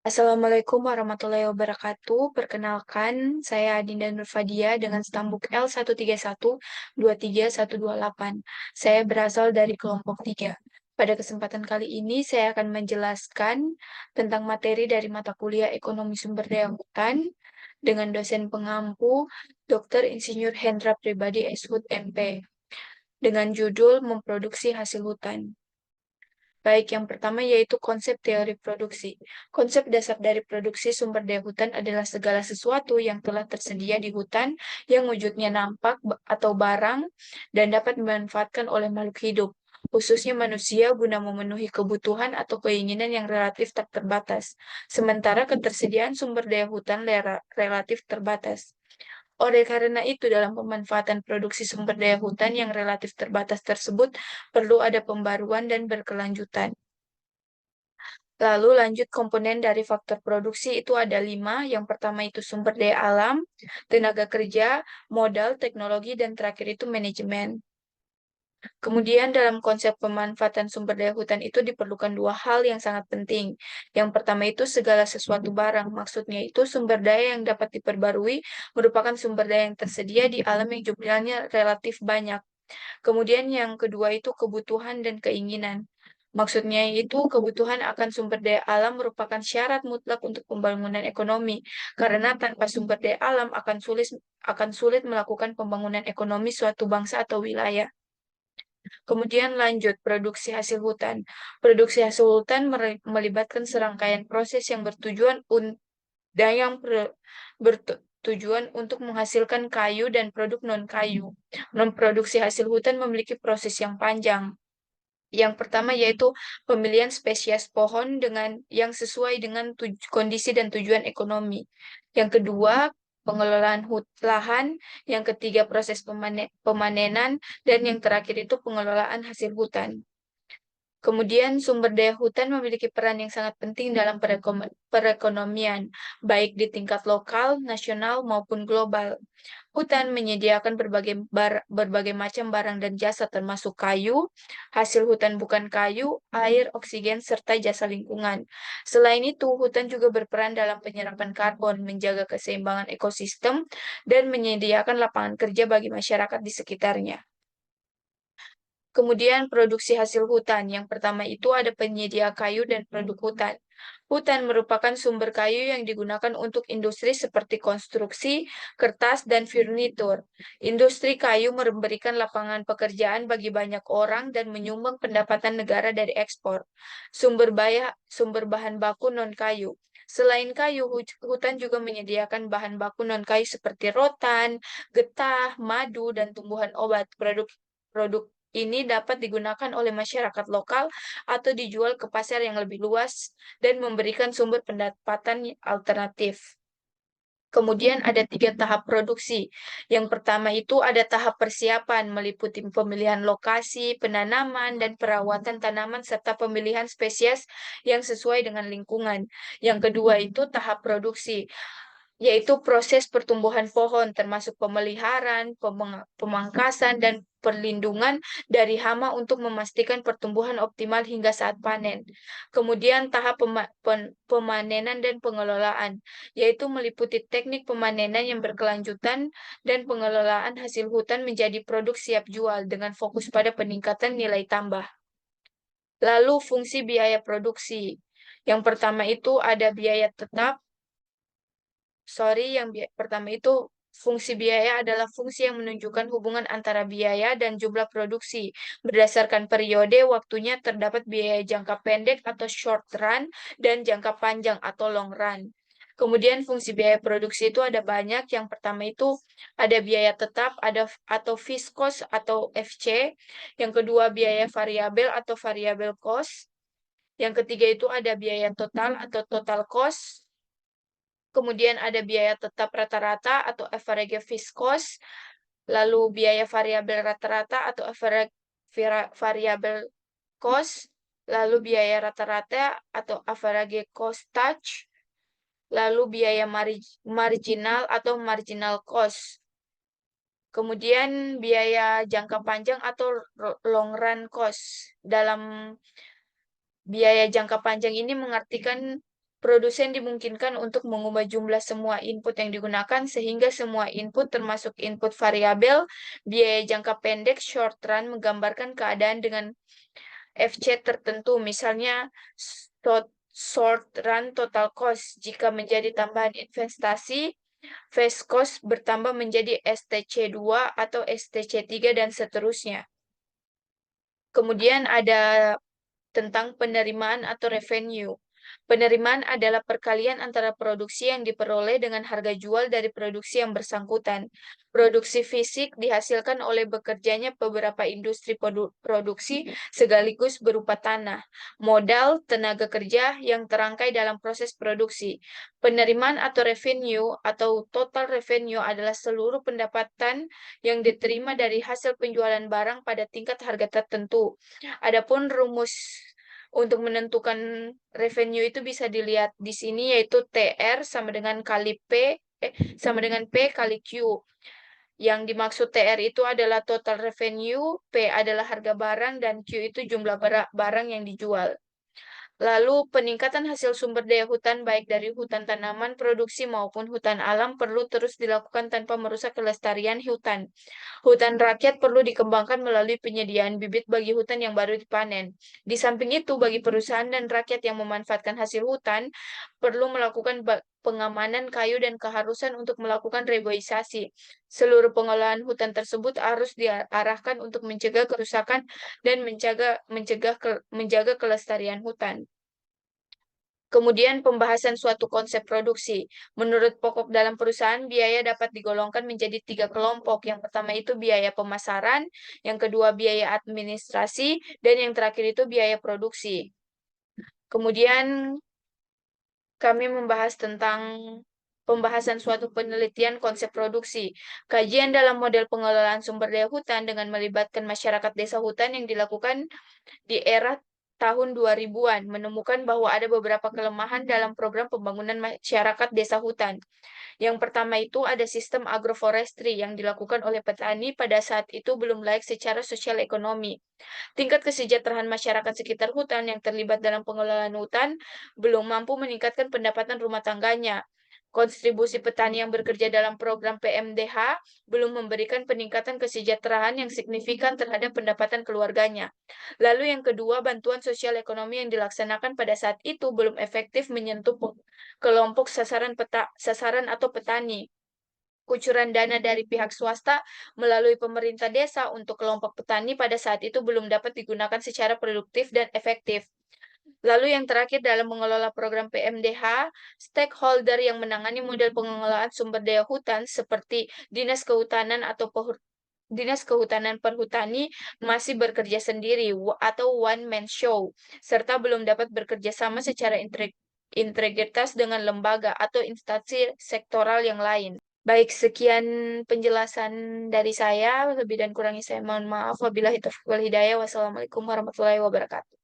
Assalamualaikum warahmatullahi wabarakatuh. Perkenalkan, saya Adinda Nurfadia dengan stambuk L131231128. Saya berasal dari kelompok 3. Pada kesempatan kali ini, saya akan menjelaskan tentang materi dari mata kuliah Ekonomi Sumber Daya Hutan dengan dosen pengampu Dr. Insinyur Hendra Pribadi Eshud MP dengan judul Memproduksi Hasil Hutan. Baik, yang pertama yaitu konsep teori produksi. Konsep dasar dari produksi sumber daya hutan adalah segala sesuatu yang telah tersedia di hutan yang wujudnya nampak atau barang dan dapat dimanfaatkan oleh makhluk hidup, khususnya manusia guna memenuhi kebutuhan atau keinginan yang relatif tak terbatas. Sementara ketersediaan sumber daya hutan relatif terbatas. Oleh karena itu, dalam pemanfaatan produksi sumber daya hutan yang relatif terbatas tersebut, perlu ada pembaruan dan berkelanjutan. Lalu lanjut komponen dari faktor produksi itu ada 5. Yang pertama itu sumber daya alam, tenaga kerja, modal, teknologi, dan terakhir itu manajemen. Kemudian dalam konsep pemanfaatan sumber daya hutan itu diperlukan dua hal yang sangat penting. Yang pertama itu segala sesuatu barang, maksudnya itu sumber daya yang dapat diperbarui merupakan sumber daya yang tersedia di alam yang jumlahnya relatif banyak. Kemudian yang kedua itu kebutuhan dan keinginan. Maksudnya itu kebutuhan akan sumber daya alam merupakan syarat mutlak untuk pembangunan ekonomi, karena tanpa sumber daya alam akan sulit melakukan pembangunan ekonomi suatu bangsa atau wilayah. Kemudian lanjut produksi hasil hutan. Produksi hasil hutan melibatkan serangkaian proses yang bertujuan untuk menghasilkan kayu dan produk non-kayu. Memproduksi hasil hutan memiliki proses yang panjang. Yang pertama yaitu pemilihan spesies pohon dengan yang sesuai dengan kondisi dan tujuan ekonomi. Yang kedua, pengelolaan lahan. Yang ketiga, proses pemanenan. Dan yang terakhir itu pengelolaan hasil hutan. Kemudian sumber daya hutan memiliki peran yang sangat penting dalam perekonomian, baik di tingkat lokal, nasional, maupun global. Hutan menyediakan berbagai macam barang dan jasa termasuk kayu, hasil hutan bukan kayu, air, oksigen, serta jasa lingkungan. Selain itu, hutan juga berperan dalam penyerapan karbon, menjaga keseimbangan ekosistem, dan menyediakan lapangan kerja bagi masyarakat di sekitarnya. Kemudian produksi hasil hutan. Yang pertama itu ada penyedia kayu dan produk hutan. Hutan merupakan sumber kayu yang digunakan untuk industri seperti konstruksi, kertas, dan furnitur. Industri kayu memberikan lapangan pekerjaan bagi banyak orang dan menyumbang pendapatan negara dari ekspor. Sumber bahan baku non-kayu. Selain kayu, hutan juga menyediakan bahan baku non-kayu seperti rotan, getah, madu, dan tumbuhan obat. Produk ini dapat digunakan oleh masyarakat lokal atau dijual ke pasar yang lebih luas dan memberikan sumber pendapatan alternatif. Kemudian ada 3 tahap produksi. Yang pertama itu ada tahap persiapan, meliputi pemilihan lokasi, penanaman, dan perawatan tanaman, serta pemilihan spesies yang sesuai dengan lingkungan. Yang kedua itu tahap produksi, yaitu proses pertumbuhan pohon, termasuk pemeliharaan, pemangkasan, dan perlindungan dari hama untuk memastikan pertumbuhan optimal hingga saat panen. Kemudian tahap pemanenan dan pengelolaan, yaitu meliputi teknik pemanenan yang berkelanjutan dan pengelolaan hasil hutan menjadi produk siap jual dengan fokus pada peningkatan nilai tambah. Lalu fungsi biaya produksi. Yang pertama itu ada biaya tetap. Yang pertama itu fungsi biaya adalah fungsi yang menunjukkan hubungan antara biaya dan jumlah produksi. Berdasarkan periode waktunya terdapat biaya jangka pendek atau short run dan jangka panjang atau long run. Kemudian fungsi biaya produksi itu ada banyak. Yang pertama itu ada biaya tetap, atau fixed cost atau FC. Yang kedua biaya variabel atau variable cost. Yang ketiga itu ada biaya total atau total cost. Kemudian ada biaya tetap rata-rata atau average fixed cost, lalu biaya variabel rata-rata atau average variable cost, lalu biaya rata-rata atau average cost touch, lalu biaya marginal atau marginal cost. Kemudian biaya jangka panjang atau long run cost. Dalam biaya jangka panjang ini mengartikan Produsen dimungkinkan untuk mengubah jumlah semua input yang digunakan sehingga semua input termasuk input variabel biaya jangka pendek short run menggambarkan keadaan dengan FC tertentu, misalnya short run total cost. Jika menjadi tambahan investasi, fixed cost bertambah menjadi STC2 atau STC3 dan seterusnya. Kemudian ada tentang penerimaan atau revenue. Penerimaan adalah perkalian antara produksi yang diperoleh dengan harga jual dari produksi yang bersangkutan. Produksi fisik dihasilkan oleh bekerjanya beberapa industri produksi sekaligus berupa tanah, modal, tenaga kerja yang terangkai dalam proses produksi. Penerimaan atau revenue atau total revenue adalah seluruh pendapatan yang diterima dari hasil penjualan barang pada tingkat harga tertentu. Adapun rumus untuk menentukan revenue itu bisa dilihat di sini yaitu TR sama dengan P kali Q. Yang dimaksud TR itu adalah total revenue, P adalah harga barang dan Q itu jumlah barang yang dijual. Lalu peningkatan hasil sumber daya hutan baik dari hutan tanaman produksi maupun hutan alam perlu terus dilakukan tanpa merusak kelestarian hutan. Hutan rakyat perlu dikembangkan melalui penyediaan bibit bagi hutan yang baru dipanen. Di samping itu, bagi perusahaan dan rakyat yang memanfaatkan hasil hutan, perlu melakukan pengamanan kayu dan keharusan untuk melakukan reboisasi. Seluruh pengelolaan hutan tersebut harus diarahkan untuk mencegah kerusakan dan menjaga kelestarian hutan. Kemudian pembahasan suatu konsep produksi. Menurut pokok dalam perusahaan, biaya dapat digolongkan menjadi 3 kelompok. Yang pertama itu biaya pemasaran, yang kedua biaya administrasi, dan yang terakhir itu biaya produksi. Kemudian kami membahas tentang pembahasan suatu penelitian konsep produksi. Kajian dalam model pengelolaan sumber daya hutan dengan melibatkan masyarakat desa hutan yang dilakukan di era tahun 2000-an menemukan bahwa ada beberapa kelemahan dalam program pembangunan masyarakat desa hutan. Yang pertama itu ada sistem agroforestry yang dilakukan oleh petani pada saat itu belum layak secara sosial ekonomi. Tingkat kesejahteraan masyarakat sekitar hutan yang terlibat dalam pengelolaan hutan belum mampu meningkatkan pendapatan rumah tangganya. Kontribusi petani yang bekerja dalam program PMDH belum memberikan peningkatan kesejahteraan yang signifikan terhadap pendapatan keluarganya. Lalu yang kedua, bantuan sosial ekonomi yang dilaksanakan pada saat itu belum efektif menyentuh kelompok sasaran atau petani. Kucuran dana dari pihak swasta melalui pemerintah desa untuk kelompok petani pada saat itu belum dapat digunakan secara produktif dan efektif. Lalu yang terakhir dalam mengelola program PMDH, stakeholder yang menangani model pengelolaan sumber daya hutan seperti Dinas Kehutanan atau Dinas Kehutanan Perhutani masih bekerja sendiri atau one man show, serta belum dapat bekerja sama secara integritas dengan lembaga atau instansi sektoral yang lain. Baik, sekian penjelasan dari saya. Lebih dan kurangnya saya mohon maaf. Wabillahi taufiq wal hidayah. Wassalamualaikum warahmatullahi wabarakatuh.